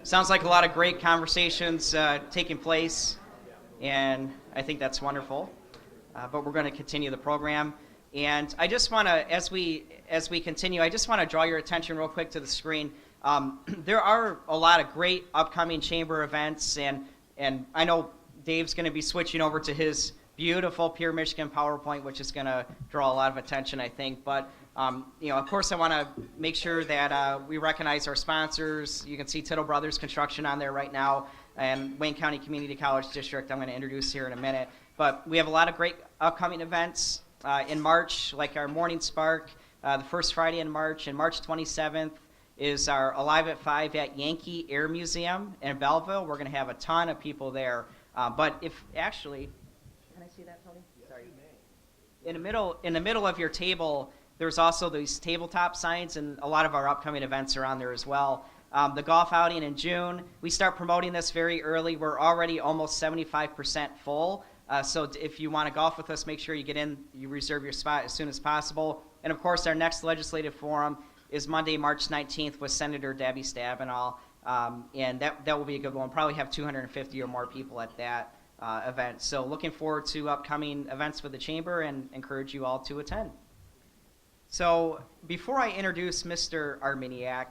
Sounds like a lot of great conversations taking place, and I think that's wonderful. But we're going to continue the program. And I just want to, as we continue, I just want to draw your attention real quick to the screen. There are a lot of great upcoming chamber events, and I know Dave's going to be switching over to his beautiful Pure Michigan PowerPoint, which is going to draw a lot of attention, I think. But of course, I want to make sure that we recognize our sponsors. You can see Tittle Brothers Construction on there right now, and Wayne County Community College District I'm going to introduce here in a minute. But we have a lot of great upcoming events in March, like our Morning Spark, the first Friday in March, and March 27th is our Alive at 5 at Yankee Air Museum in Belleville. We're going to have a ton of people there. But if actually, can I see that, Tony? Sorry. In the middle of your table, there's also these tabletop signs, and a lot of our upcoming events are on there as well. The golf outing in June, we start promoting this very early. We're already almost 75% full. So if you want to golf with us, make sure you get in, you reserve your spot as soon as possible. And of course, our next legislative forum is Monday, March 19th with Senator Debbie Stabenow. And that will be a good one. We'll probably have 250 or more people at that event. So looking forward to upcoming events for the Chamber and encourage you all to attend. So before I introduce Mr. Arminiak,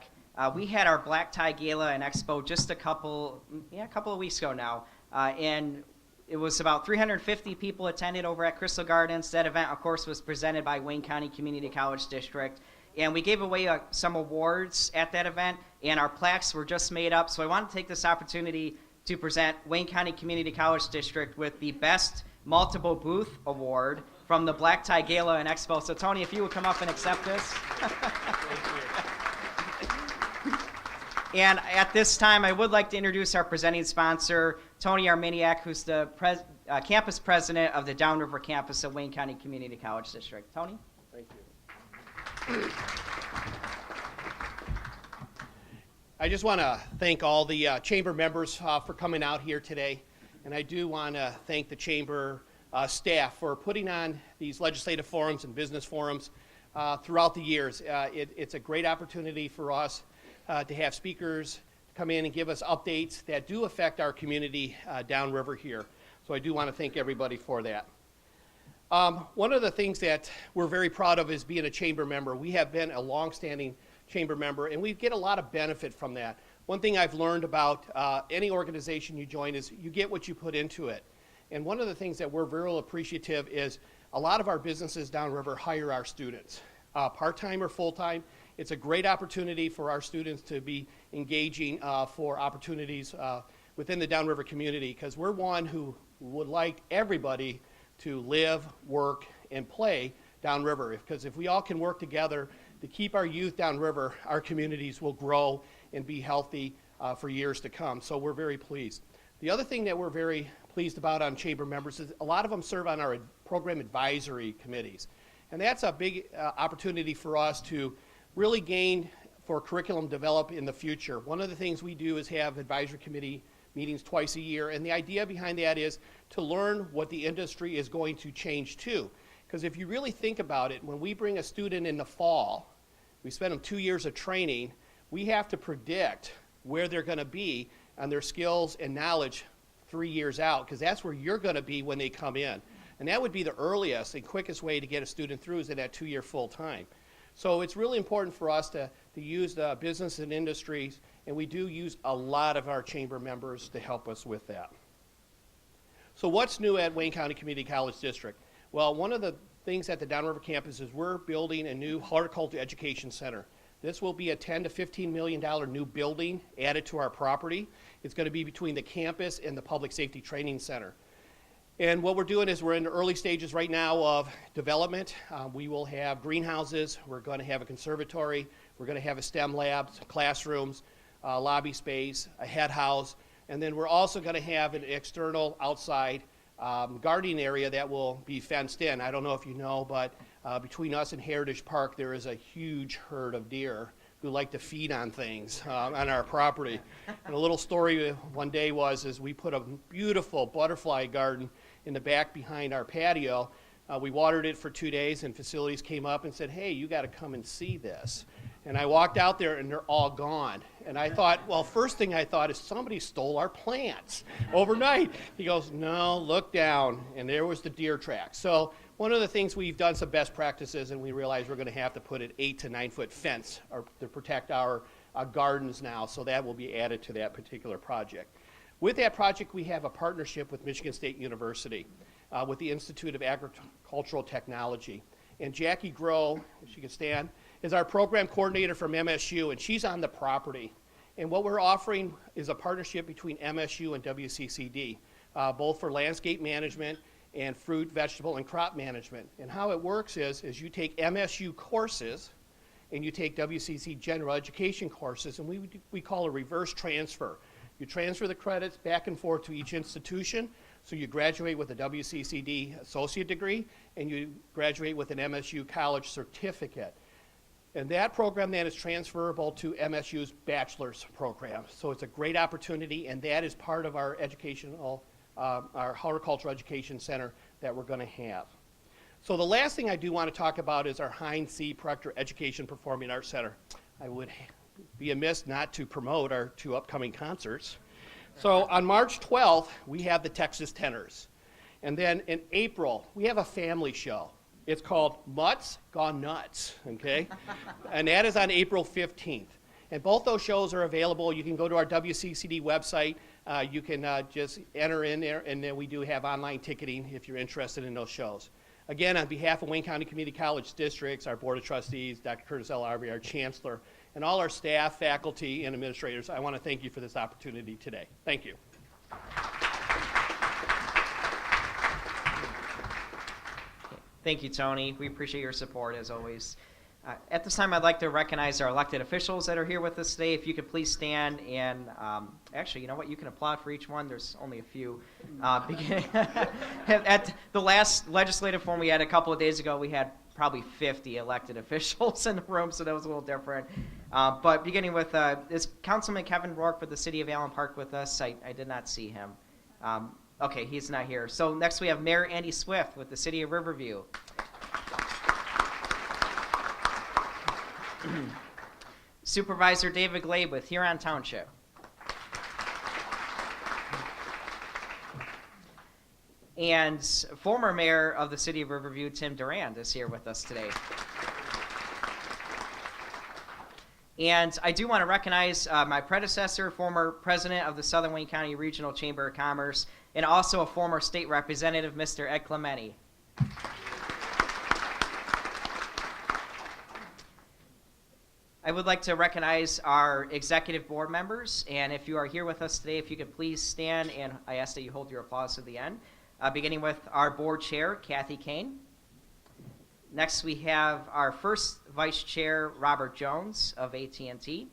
we had our Black Tie Gala and Expo just a couple of weeks ago now. And it was about 350 people attended over at Crystal Gardens. That event, of course, was presented by Wayne County Community College District. And we gave away some awards at that event, and our plaques were just made up. So I want to take this opportunity to present Wayne County Community College District with the Best Multiple Booth Award from the Black Tie Gala and Expo. So Tony, if you would come up and accept this. Thank you. And at this time, I would like to introduce our presenting sponsor, Tony Arminiak, who's the campus president of the Downriver campus of Wayne County Community College District. Tony? Thank you. I just want to thank all the chamber members for coming out here today, and I do want to thank the chamber staff for putting on these legislative forums and business forums throughout the years. It's a great opportunity for us to have speakers come in and give us updates that do affect our community downriver here. So I do want to thank everybody for that. One of the things that we're very proud of is being a chamber member. We have been a long-standing chamber member, and we get a lot of benefit from that. One thing I've learned about any organization you join is you get what you put into it. And one of the things that we're very appreciative is a lot of our businesses downriver hire our students, part-time or full-time. It's a great opportunity for our students to be engaging for opportunities within the downriver community, because we're one who would like everybody to live, work, and play downriver. Because if we all can work together to keep our youth downriver, our communities will grow and be healthy for years to come. So we're very pleased. The other thing that we're very pleased about on chamber members is a lot of them serve on our program advisory committees. And that's a big opportunity for us to really gain for curriculum develop in the future. One of the things we do is have advisory committee meetings twice a year, and the idea behind that is to learn what the industry is going to change to. Because if you really think about it, when we bring a student in the fall, we spend them 2 years of training, we have to predict where they're going to be on their skills and knowledge 3 years out, because that's where you're going to be when they come in. And that would be the earliest and quickest way to get a student through is in that 2-year full time. So it's really important for us to use the business and industries, and we do use a lot of our chamber members to help us with that. So what's new at Wayne County Community College District? Well, one of the things at the Downriver campus is we're building a new horticulture education center. This will be a $10 to $15 million new building added to our property. It's going to be between the campus and the Public Safety Training Center. And what we're doing is we're in the early stages right now of development. We will have greenhouses, we're going to have a conservatory, we're going to have a STEM lab, classrooms, lobby space, a head house, and then we're also going to have an external outside gardening area that will be fenced in. I don't know if you know, but between us and Heritage Park there is a huge herd of deer who like to feed on things on our property. And a little story one day is we put a beautiful butterfly garden in the back behind our patio. We watered it for 2 days, and facilities came up and said, hey, you got to come and see this. And I walked out there, and they're all gone. And I thought, well, first thing I thought is somebody stole our plants overnight. He goes, no, look down. And there was the deer track. So one of the things we've done some best practices, and we realized we're going to have to put an 8 to 9 foot fence to protect our gardens now. So that will be added to that particular project. With that project, we have a partnership with Michigan State University, with the Institute of Agricultural Technology. And Jackie Groh, if she can stand, is our program coordinator from MSU, and she's on the property. And what we're offering is a partnership between MSU and WCCD, both for landscape management and fruit, vegetable, and crop management. And how it works is you take MSU courses and you take WCC general education courses, and we call a reverse transfer. You transfer the credits back and forth to each institution, so you graduate with a WCCD associate degree, and you graduate with an MSU college certificate. And that program then is transferable to MSU's bachelor's program. So it's a great opportunity, and that is part of our educational, our horticultural education center that we're going to have. So the last thing I do want to talk about is our Heinz C. Proctor Education Performing Arts Center. I would be amiss not to promote our 2 upcoming concerts. So on March 12th, we have the Texas Tenors. And then in April, we have a family show. It's called Mutts Gone Nuts, okay? And that is on April 15th. And both those shows are available. You can go to our WCCD website. You can just enter in there, and then we do have online ticketing if you're interested in those shows. Again, on behalf of Wayne County Community College Districts, our Board of Trustees, Dr. Curtis L. Arby, our Chancellor, and all our staff, faculty, and administrators, I want to thank you for this opportunity today. Thank you. Thank you, Tony. We appreciate your support, as always. At this time, I'd like to recognize our elected officials that are here with us today. If you could please stand, and actually, you know what? You can applaud for each one. There's only a few. At the last legislative forum we had a couple of days ago, we had probably 50 elected officials in the room, so that was a little different. But beginning with, is Councilman Kevin Rourke for the City of Allen Park with us? I did not see him. Okay, he's not here. So next we have Mayor Andy Swift with the City of Riverview. Supervisor David Glabe with Huron Township. And former mayor of the City of Riverview, Tim Durand, is here with us today. And I do want to recognize my predecessor, former president of the Southern Wayne County Regional Chamber of Commerce, and also a former state representative, Mr. Ed Clementi. I would like to recognize our executive board members, and if you are here with us today, if you could please stand, and I ask that you hold your applause to the end. Beginning with our board chair, Kathy Kane. Next, we have our first vice chair, Robert Jones of AT&T.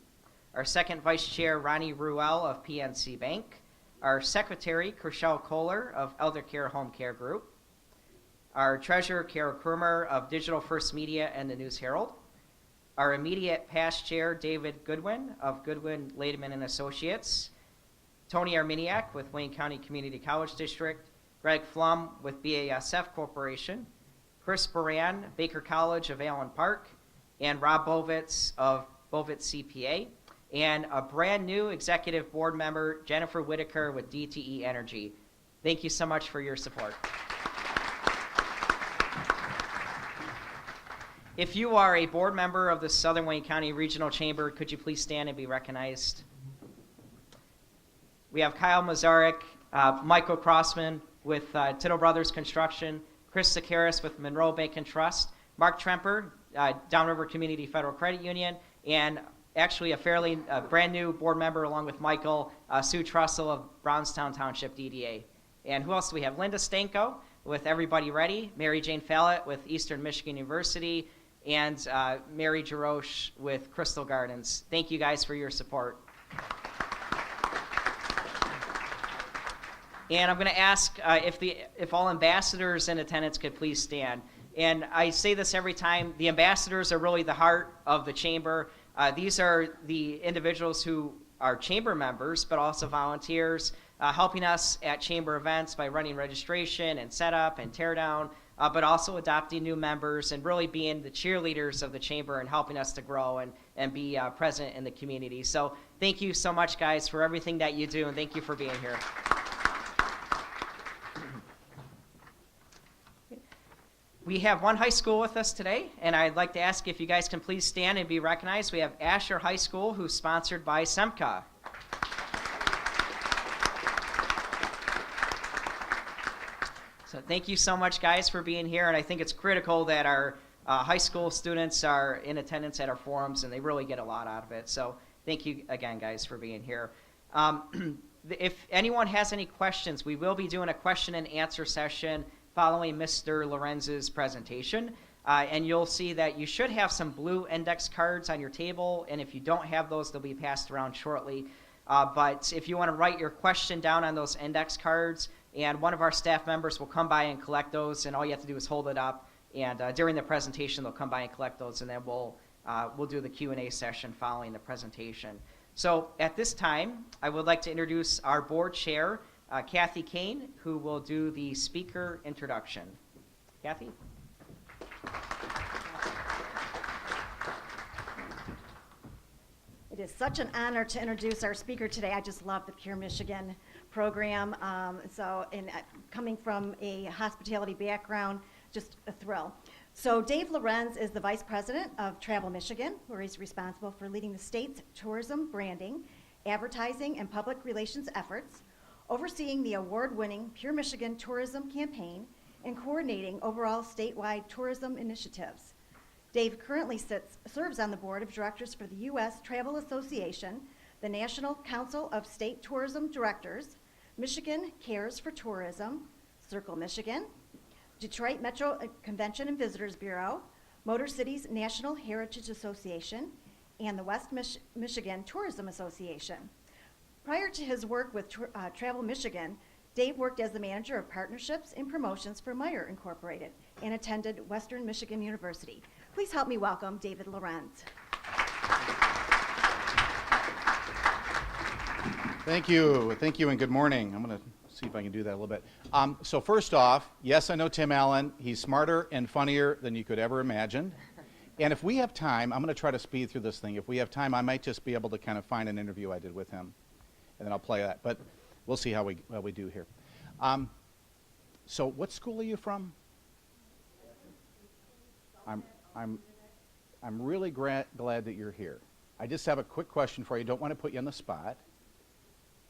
Our second vice chair, Ronnie Ruel of PNC Bank. Our secretary, Kershel Kohler of Elder Care Home Care Group. Our treasurer, Carol Krumer of Digital First Media and the News Herald. Our immediate past chair, David Goodwin of Goodwin, Lademan and Associates. Tony Arminiak with Wayne County Community College District. Greg Flum with BASF Corporation. Chris Baran, Baker College of Allen Park. And Rob Bovitz of Bovitz CPA. And a brand new executive board member, Jennifer Whitaker with DTE Energy. Thank you so much for your support. If you are a board member of the Southern Wayne County Regional Chamber, could you please stand and be recognized? We have Kyle Mazarik, Michael Crossman with Tittle Brothers Construction, Chris Sakaris with Monroe Bank and Trust, Mark Tremper, Downriver Community Federal Credit Union, and actually a fairly brand new board member along with Michael, Sue Trussell of Brownstown Township DDA. And who else do we have? Linda Stanko with Everybody Ready, Mary Jane Fallett with Eastern Michigan University, and Mary Jaroche with Crystal Gardens. Thank you guys for your support. And I'm going to ask if all ambassadors in attendance could please stand. And I say this every time, the ambassadors are really the heart of the chamber. These are the individuals who are chamber members, but also volunteers, helping us at chamber events by running registration and setup and teardown, but also adopting new members and really being the cheerleaders of the chamber and helping us to grow and be present in the community. So thank you so much, guys, for everything that you do, and thank you for being here. We have one high school with us today, and I'd like to ask if you guys can please stand and be recognized. We have Asher High School, who's sponsored by SEMCA. So thank you so much, guys, for being here, and I think it's critical that our high school students are in attendance at our forums, and they really get a lot out of it. So thank you again, guys, for being here. If anyone has any questions, we will be doing a question and answer session following Mr. Lorenz's presentation. And you'll see that you should have some blue index cards on your table, and if you don't have those, they'll be passed around shortly. But if you want to write your question down on those index cards, and one of our staff members will come by and collect those, and all you have to do is hold it up, and during the presentation, they'll come by and collect those, and then we'll do the Q&A session following the presentation. So at this time, I would like to introduce our board chair, Kathy Kane, who will do the speaker introduction. Kathy? It is such an honor to introduce our speaker today. I just love the Pure Michigan program. Coming from a hospitality background, just a thrill. So Dave Lorenz is the Vice President of Travel Michigan, where he's responsible for leading the state's tourism branding, advertising, and public relations efforts, overseeing the award-winning Pure Michigan tourism campaign, and coordinating overall statewide tourism initiatives. Dave currently serves on the board of directors for the U.S. Travel Association, the National Council of State Tourism Directors, Michigan Cares for Tourism, Circle Michigan, Detroit Metro Convention and Visitors Bureau, Motor Cities National Heritage Association, and the West Michigan Tourism Association. Prior to his work with Travel Michigan, Dave worked as the manager of partnerships and promotions for Meyer Incorporated and attended Western Michigan University. Please help me welcome David Lorenz. Thank you, and good morning. I'm going to see if I can do that a little bit. So first off, yes, I know Tim Allen. He's smarter and funnier than you could ever imagine. And if we have time, I'm going to try to speed through this thing. If we have time, I might just be able to kind of find an interview I did with him, and then I'll play that. But we'll see how we do here. So what school are you from? I'm really glad that you're here. I just have a quick question for you. Don't want to put you on the spot.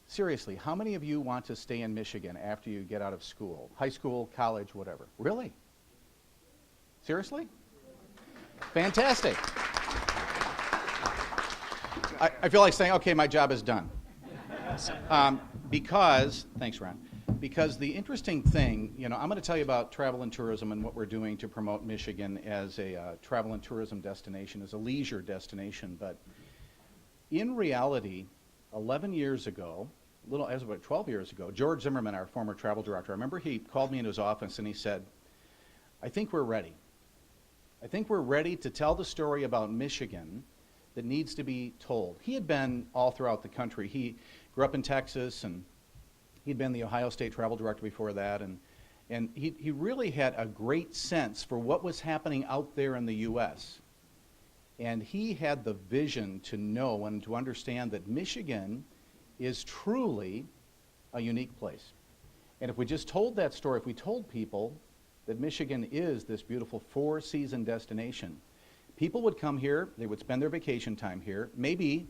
Seriously, how many of you want to stay in Michigan after you get out of school? High school, college, whatever. Really? Seriously? Fantastic. I feel like saying, okay, my job is done. Thanks, Ron. Because the interesting thing, I'm going to tell you about travel and tourism and what we're doing to promote Michigan as a travel and tourism destination, as a leisure destination. But in reality, 11 years ago, about 12 years ago, George Zimmerman, our former travel director, I remember he called me into his office and he said, I think we're ready. I think we're ready to tell the story about Michigan that needs to be told. He had been all throughout the country. He grew up in Texas, and he'd been the Ohio State travel director before that, and he really had a great sense for what was happening out there in the U.S. And he had the vision to know and to understand that Michigan is truly a unique place. And if we just told that story, if we told people that Michigan is this beautiful four-season destination, people would come here, they would spend their vacation time here, maybe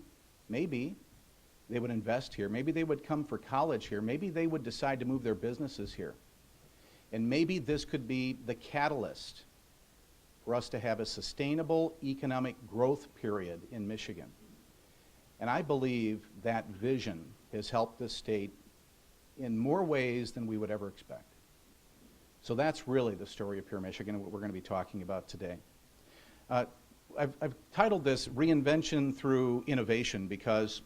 they would invest here, maybe they would come for college here, maybe they would decide to move their businesses here. And maybe this could be the catalyst for us to have a sustainable economic growth period in Michigan. And I believe that vision has helped this state in more ways than we would ever expect. So that's really the story of Pure Michigan and what we're going to be talking about today. I've titled this Reinvention Through Innovation because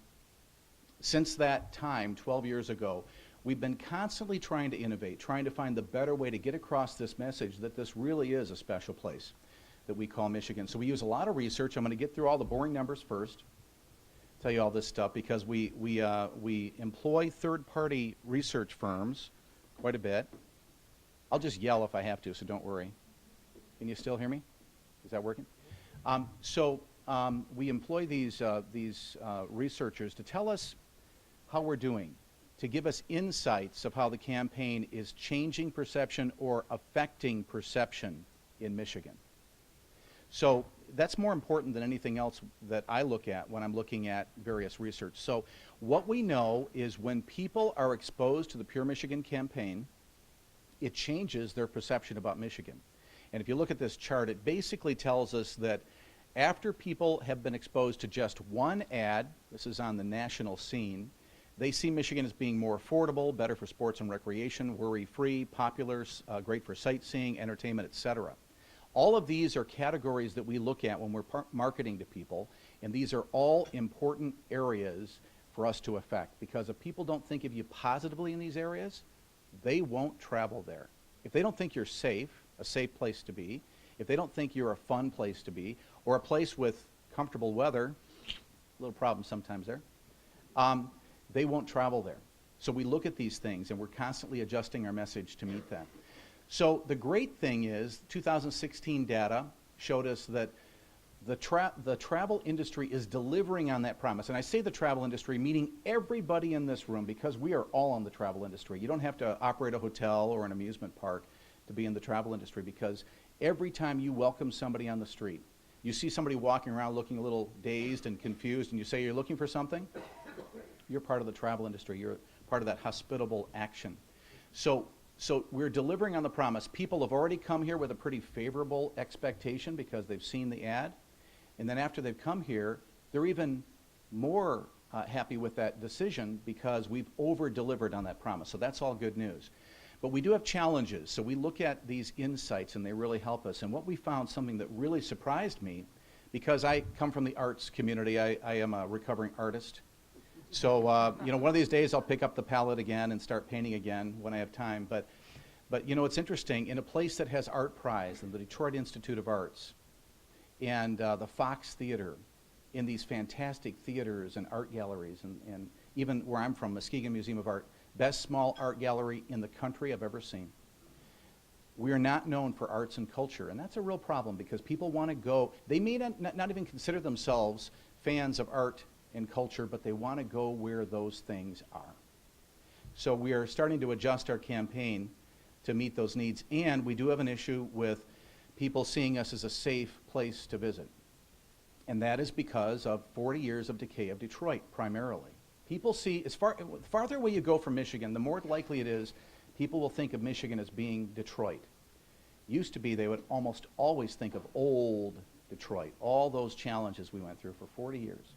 since that time, 12 years ago, we've been constantly trying to innovate, trying to find the better way to get across this message that this really is a special place that we call Michigan. So we use a lot of research. I'm going to get through all the boring numbers first, tell you all this stuff, because we employ third-party research firms quite a bit. I'll just yell if I have to, so don't worry. Can you still hear me? Is that working? We employ these researchers to tell us how we're doing, to give us insights of how the campaign is changing perception or affecting perception in Michigan. So that's more important than anything else that I look at when I'm looking at various research. So what we know is when people are exposed to the Pure Michigan campaign, it changes their perception about Michigan. And if you look at this chart, it basically tells us that after people have been exposed to just one ad, this is on the national scene, they see Michigan as being more affordable, better for sports and recreation, worry-free, popular, great for sightseeing, entertainment, etc. All of these are categories that we look at when we're marketing to people, and these are all important areas for us to affect, because if people don't think of you positively in these areas, they won't travel there. If they don't think you're safe, a safe place to be, if they don't think you're a fun place to be, or a place with comfortable weather, a little problem sometimes there, they won't travel there. So we look at these things, and we're constantly adjusting our message to meet that. So the great thing is, 2016 data showed us that the travel industry is delivering on that promise. And I say the travel industry, meaning everybody in this room, because we are all in the travel industry. You don't have to operate a hotel or an amusement park to be in the travel industry, because every time you welcome somebody on the street, you see somebody walking around looking a little dazed and confused, and you say you're looking for something, you're part of the travel industry. You're part of that hospitable action. So we're delivering on the promise. People have already come here with a pretty favorable expectation because they've seen the ad. And then after they've come here, they're even more happy with that decision because we've over-delivered on that promise. So that's all good news. But we do have challenges. So we look at these insights, and they really help us. And what we found, something that really surprised me, because I come from the arts community, I am a recovering artist. So, one of these days I'll pick up the palette again and start painting again when I have time. But it's interesting, in a place that has Art Prize and the Detroit Institute of Arts and the Fox Theater, in these fantastic theaters and art galleries, and even where I'm from, Muskegon Museum of Art, best small art gallery in the country I've ever seen. We are not known for arts and culture, and that's a real problem because people want to go. They may not even consider themselves fans of art and culture, but they want to go where those things are. So we are starting to adjust our campaign to meet those needs, and we do have an issue with people seeing us as a safe place to visit. And that is because of 40 years of decay of Detroit, primarily. People see, the farther away you go from Michigan, the more likely it is people will think of Michigan as being Detroit. Used to be they would almost always think of old Detroit, all those challenges we went through for 40 years.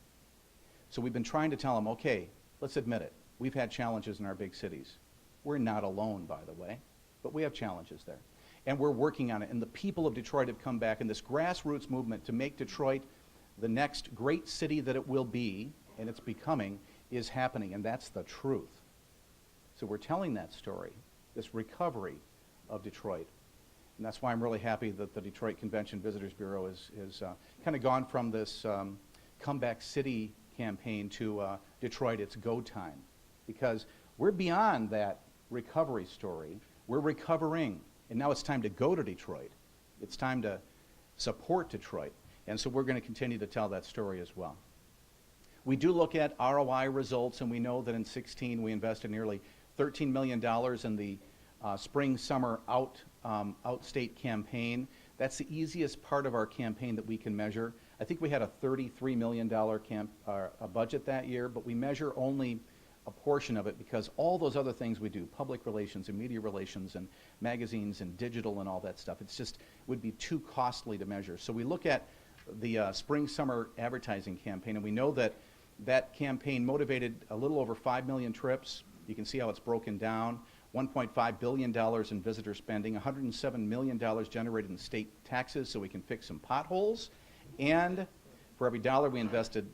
So we've been trying to tell them, okay, let's admit it. We've had challenges in our big cities. We're not alone, by the way, but we have challenges there. And we're working on it. And the people of Detroit have come back in this grassroots movement to make Detroit the next great city that it will be, and it's becoming, is happening. And that's the truth. So we're telling that story, this recovery of Detroit. And that's why I'm really happy that the Detroit Convention Visitors Bureau is kind of gone from this comeback city campaign to Detroit, it's go time. Because we're beyond that recovery story. We're recovering. And now it's time to go to Detroit. It's time to support Detroit. And so we're going to continue to tell that story as well. We do look at ROI results, and we know that in 2016 we invested nearly $13 million in the spring-summer outstate campaign. That's the easiest part of our campaign that we can measure. I think we had a $33 million budget that year, but we measure only a portion of it because all those other things we do, public relations and media relations and magazines and digital and all that stuff, it's just would be too costly to measure. So we look at the spring-summer advertising campaign, and we know that that campaign motivated a little over 5 million trips. You can see how it's broken down. $1.5 billion in visitor spending, $107 million generated in state taxes so we can fix some potholes. And for every dollar we invested,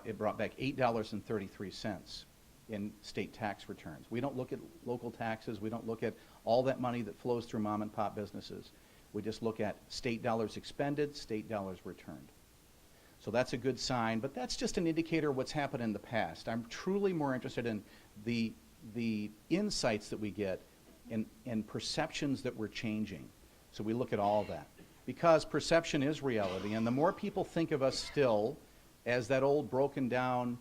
it brought back $8.33 in state tax returns. We don't look at local taxes. We don't look at all that money that flows through mom and pop businesses. We just look at state dollars expended, state dollars returned. So that's a good sign, but that's just an indicator of what's happened in the past. I'm truly more interested in the insights that we get and perceptions that were changing. So we look at all that. Because perception is reality, and the more people think of us still as that old broken down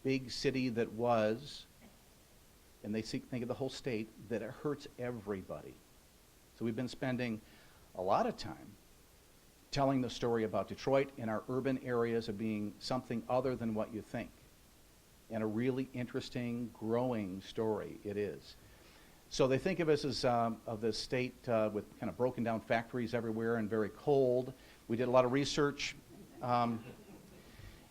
big city that was, and they think of the whole state, that it hurts everybody. So we've been spending a lot of time telling the story about Detroit and our urban areas of being something other than what you think. And a really interesting, growing story it is. So they think of us as of this state with kind of broken down factories everywhere and very cold. We did a lot of research.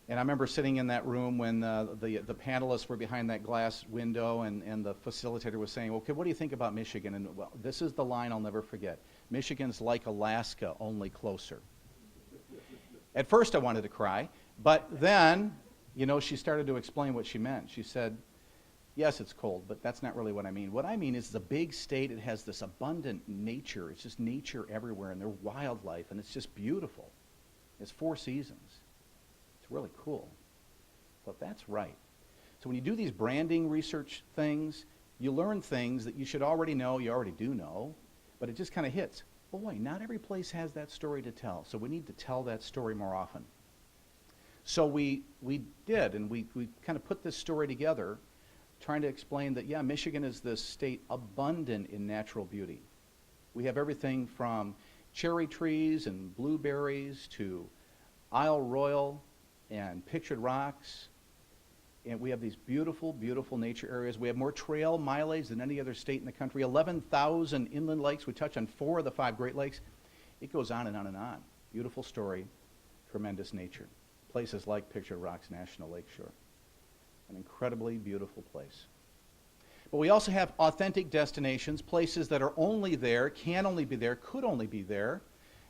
And I remember sitting in that room when the panelists were behind that glass window and the facilitator was saying, okay, what do you think about Michigan? And well, this is the line I'll never forget. Michigan's like Alaska, only closer. At first I wanted to cry, but then, you know, she started to explain what she meant. She said, yes, it's cold, but that's not really what I mean. What I mean is it's a big state. It has this abundant nature. It's just nature everywhere, and there's wildlife, and it's just beautiful. It's 4 seasons. It's really cool. But that's right. So when you do these branding research things, you learn things that you should already know, you already do know, but it just kind of hits. Boy, not every place has that story to tell, so we need to tell that story more often. So we did, and we kind of put this story together, trying to explain that, yeah, Michigan is this state abundant in natural beauty. We have everything from cherry trees and blueberries to Isle Royal and pictured rocks. And we have these beautiful, beautiful nature areas. We have more trail mileage than any other state in the country. 11,000 inland lakes. We touch on 4 of the 5 Great Lakes. It goes on and on and on. Beautiful story, tremendous nature. Places like Pictured Rocks National Lakeshore. An incredibly beautiful place. But we also have authentic destinations, places that are only there, can only be there, could only be there.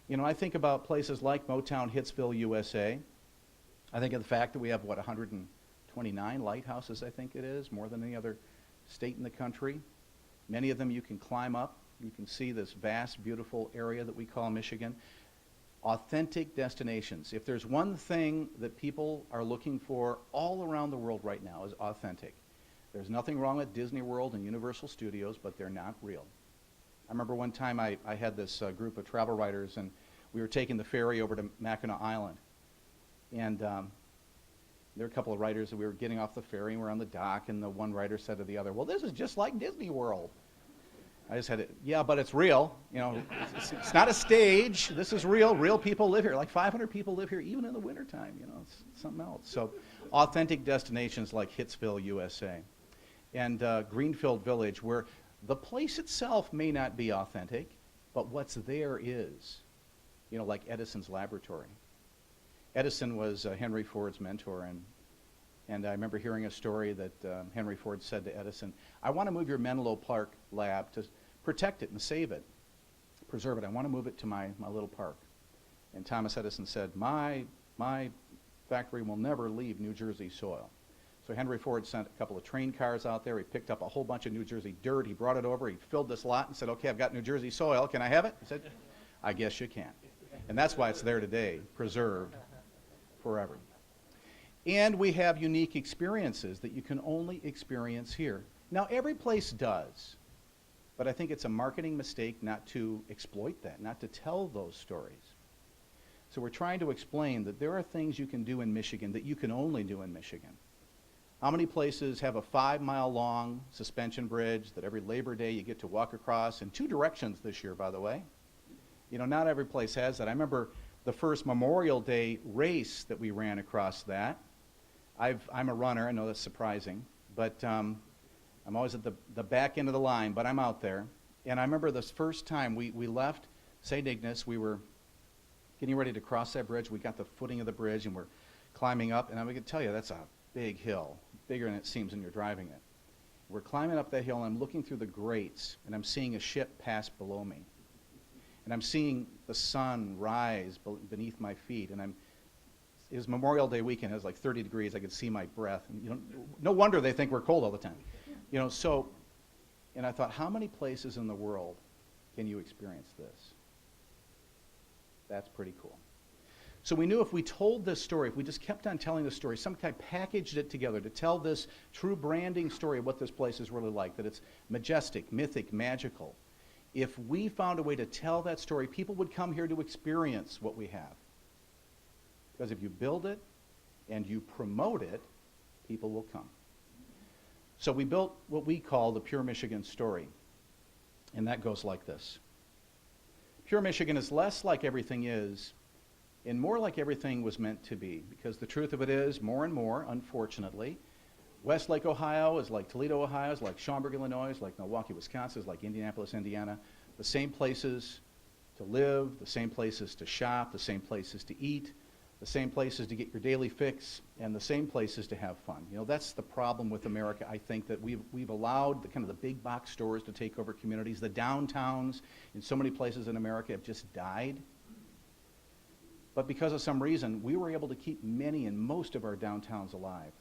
You know, I think about places like Motown, Hitsville, USA. I think of the fact that we have, 129 lighthouses, I think it is, more than any other state in the country. Many of them you can climb up. You can see this vast, beautiful area that we call Michigan. Authentic destinations. If there's one thing that people are looking for all around the world right now is authentic. There's nothing wrong with Disney World and Universal Studios, but they're not real. I remember one time I had this group of travel writers, and we were taking the ferry over to Mackinac Island. And there were a couple of writers that we were getting off the ferry, and we're on the dock, and the one writer said to the other, well, this is just like Disney World. I just had it, yeah, but it's real. You know, it's not a stage. This is real. Real people live here. Like 500 people live here even in the wintertime. You know, it's something else. So authentic destinations like Hitsville, USA, and Greenfield Village, where the place itself may not be authentic, but what's there is. You know, like Edison's laboratory. Edison was Henry Ford's mentor, and I remember hearing a story that Henry Ford said to Edison, I want to move your Menlo Park lab to protect it and save it, preserve it. I want to move it to my little park. And Thomas Edison said, my factory will never leave New Jersey soil. So Henry Ford sent a couple of train cars out there. He picked up a whole bunch of New Jersey dirt. He brought it over. He filled this lot and said, okay, I've got New Jersey soil. Can I have it? He said, I guess you can. And that's why it's there today, preserved forever. And we have unique experiences that you can only experience here. Now, every place does, but I think it's a marketing mistake not to exploit that, not to tell those stories. So we're trying to explain that there are things you can do in Michigan that you can only do in Michigan. How many places have a 5-mile-long suspension bridge that every Labor Day you get to walk across in 2 directions this year, by the way? You know, not every place has that. I remember the first Memorial Day race that we ran across that. I'm a runner. I know that's surprising, but I'm always at the back end of the line, but I'm out there. And I remember this first time we left St. Ignace. We were getting ready to cross that bridge. We got the footing of the bridge, and we're climbing up. And I can tell you, that's a big hill, bigger than it seems when you're driving it. We're climbing up that hill, and I'm looking through the grates, and I'm seeing a ship pass below me. And I'm seeing the sun rise beneath my feet, and it was Memorial Day weekend. It was like 30 degrees. I could see my breath. And, you know, no wonder they think we're cold all the time. You know, so, and I thought, how many places in the world can you experience this? That's pretty cool. So we knew if we told this story, if we just kept on telling this story, some kind of packaged it together to tell this true branding story of what this place is really like, that it's majestic, mythic, magical. If we found a way to tell that story, people would come here to experience what we have. Because if you build it and you promote it, people will come. So we built what we call the Pure Michigan story. And that goes like this. Pure Michigan is less like everything is and more like everything was meant to be. Because the truth of it is, more and more, unfortunately, Westlake, Ohio is like Toledo, Ohio, is like Schaumburg, Illinois, is like Milwaukee, Wisconsin, is like Indianapolis, Indiana. The same places to live, the same places to shop, the same places to eat, the same places to get your daily fix, and the same places to have fun. You know, that's the problem with America. I think that we've allowed the kind of the big box stores to take over communities. The downtowns in so many places in America have just died. But because of some reason, we were able to keep many and most of our downtowns alive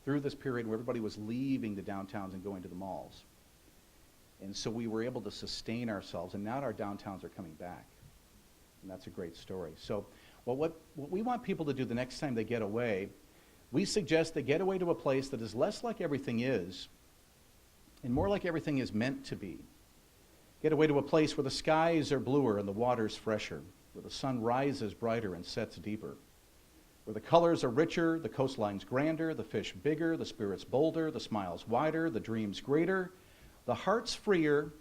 through this period where everybody was leaving the downtowns and going to the malls. And so we were able to sustain ourselves, and now our downtowns are coming back. And that's a great story. So what we want people to do the next time they get away, we suggest they get away to a place that is less like everything is and more like everything is meant to be. Get away to a place where the skies are bluer and the water's fresher, where the sun rises brighter and sets deeper, where the colors are richer, the coastline's grander, the fish bigger, the spirits bolder, the smiles wider, the dreams greater, the heart's freer,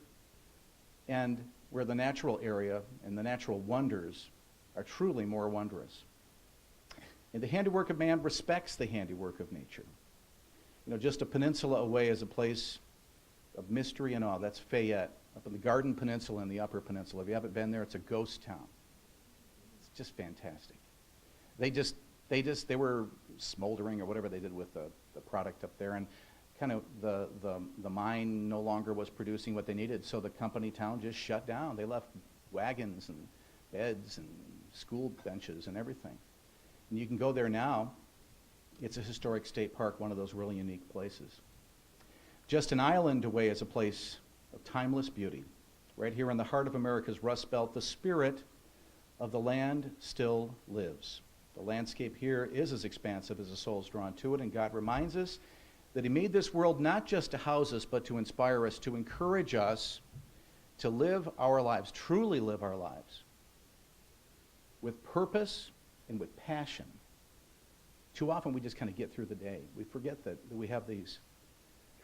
and where the natural area and the natural wonders are truly more wondrous. And the handiwork of man respects the handiwork of nature. You know, just a peninsula away is a place of mystery and awe. That's Fayette, up in the Garden Peninsula and the Upper Peninsula. If you haven't been there, it's a ghost town. It's just fantastic. They were smoldering or whatever they did with the product up there, and kind of the mine no longer was producing what they needed, so the company town just shut down. They left wagons and beds and school benches and everything. And you can go there now. It's a historic state park, one of those really unique places. Just an island away is a place of timeless beauty. Right here in the heart of America's Rust Belt, the spirit of the land still lives. The landscape here is as expansive as the soul's drawn to it, and God reminds us that He made this world not just to house us, but to inspire us, to encourage us to live our lives, truly live our lives, with purpose and with passion. Too often we just kind of get through the day. We forget that we have these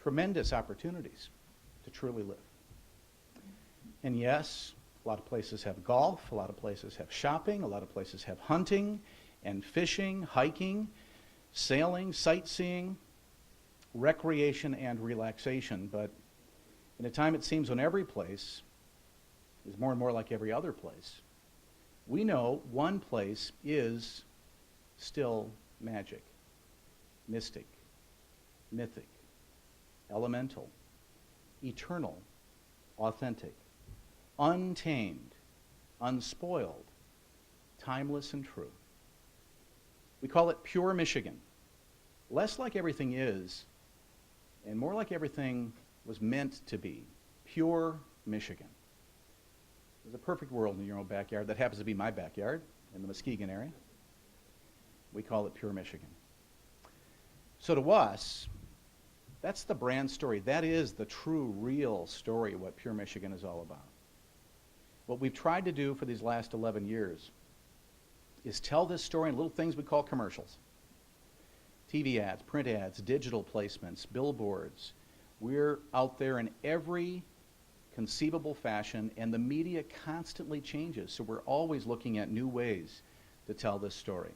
tremendous opportunities to truly live. And yes, a lot of places have golf, a lot of places have shopping, a lot of places have hunting and fishing, hiking, sailing, sightseeing, recreation and relaxation. But in a time it seems when every place is more and more like every other place, we know one place is still magic, mystic, mythic, elemental, eternal, authentic, untamed, unspoiled, timeless and true. We call it Pure Michigan. Less like everything is, and more like everything was meant to be. Pure Michigan. There's a perfect world in your own backyard. That happens to be my backyard in the Muskegon area. We call it Pure Michigan. So to us, that's the brand story. That is the true, real story of what Pure Michigan is all about. What we've tried to do for these last 11 years is tell this story in little things we call commercials. TV ads, print ads, digital placements, billboards. We're out there in every conceivable fashion, and the media constantly changes, so we're always looking at new ways to tell this story.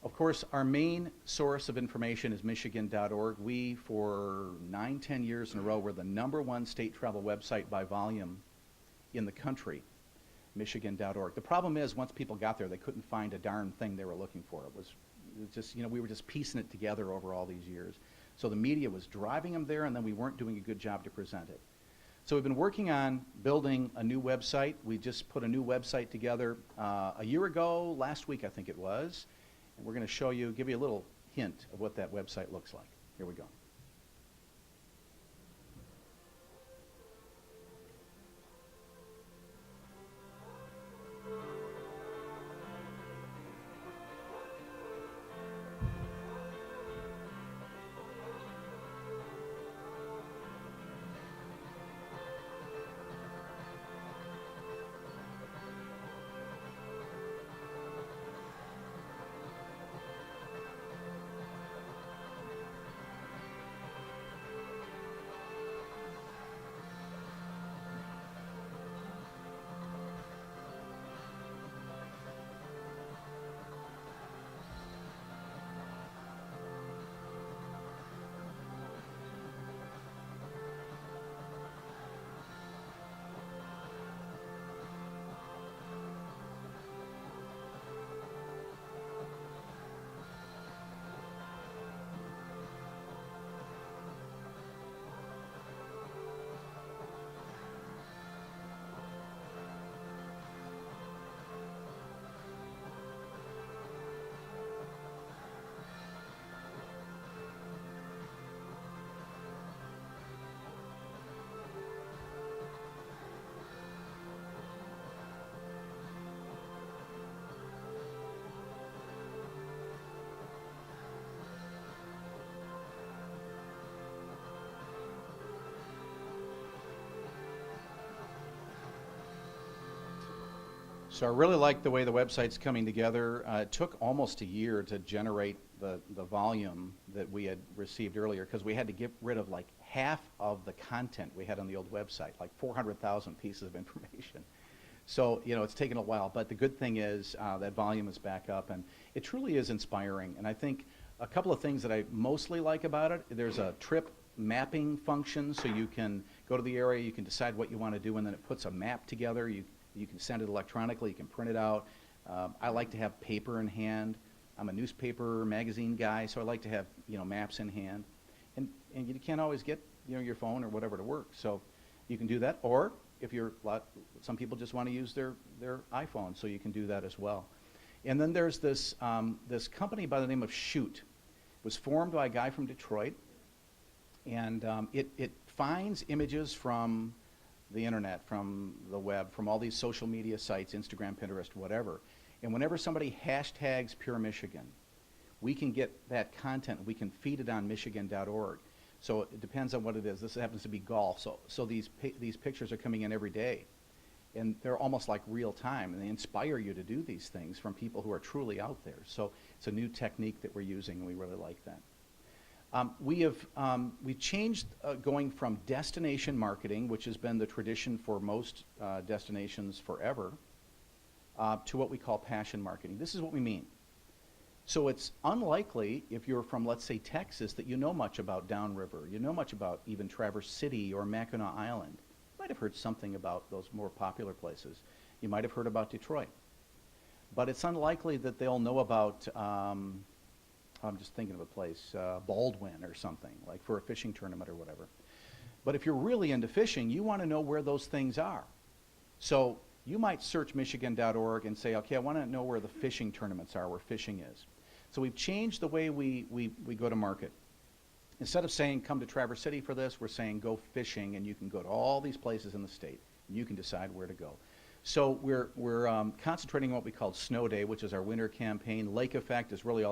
Of course, our main source of information is Michigan.org. We, for 9-10 years in a row, were the #1 state travel website by volume in the country, Michigan.org. The problem is, once people got there, they couldn't find a darn thing they were looking for. It was just, we were just piecing it together over all these years. So the media was driving them there, and then we weren't doing a good job to present it. So we've been working on building a new website. We just put a new website together a year ago, last week I think it was, and we're going to show you, give you a little hint of what that website looks like. Here we go. So I really like the way the website's coming together. It took almost a year to generate the volume that we had received earlier because we had to get rid of like half of the content we had on the old website, like 400,000 pieces of information. So, you know, it's taken a while, but the good thing is that volume is back up, and it truly is inspiring. And I think a couple of things that I mostly like about it, there's a trip mapping function, so you can go to the area, you can decide what you want to do, and then it puts a map together. You can send it electronically, you can print it out. I like to have paper in hand. I'm a newspaper magazine guy, so I like to have, you know, maps in hand. And you can't always get, you know, your phone or whatever to work, so you can do that. Or if you're, some people just want to use their iPhone, so you can do that as well. And then there's this this company by the name of Shoot. It was formed by a guy from Detroit, and it finds images from the internet, from the web, from all these social media sites, Instagram, Pinterest, whatever. And whenever somebody hashtags Pure Michigan, we can get that content, we can feed it on Michigan.org. So it depends on what it is. This happens to be golf. So these pictures are coming in every day, and they're almost like real time, and they inspire you to do these things from people who are truly out there. So it's a new technique that we're using, and we really like that. We've changed going from destination marketing, which has been the tradition for most destinations forever, to what we call passion marketing. This is what we mean. So it's unlikely, if you're from, let's say, Texas, that you know much about Downriver. You know much about even Traverse City or Mackinac Island. You might have heard something about those more popular places. You might have heard about Detroit. But it's unlikely that they'll know about, I'm just thinking of a place, Baldwin or something, like for a fishing tournament or whatever. But if you're really into fishing, you want to know where those things are. So you might search Michigan.org and say, okay, I want to know where the fishing tournaments are, where fishing is. So we've changed the way we go to market. Instead of saying, come to Traverse City for this, we're saying go fishing, and you can go to all these places in the state, and you can decide where to go. So we're concentrating on what we call Snow Day, which is our winter campaign. Lake Effect is really all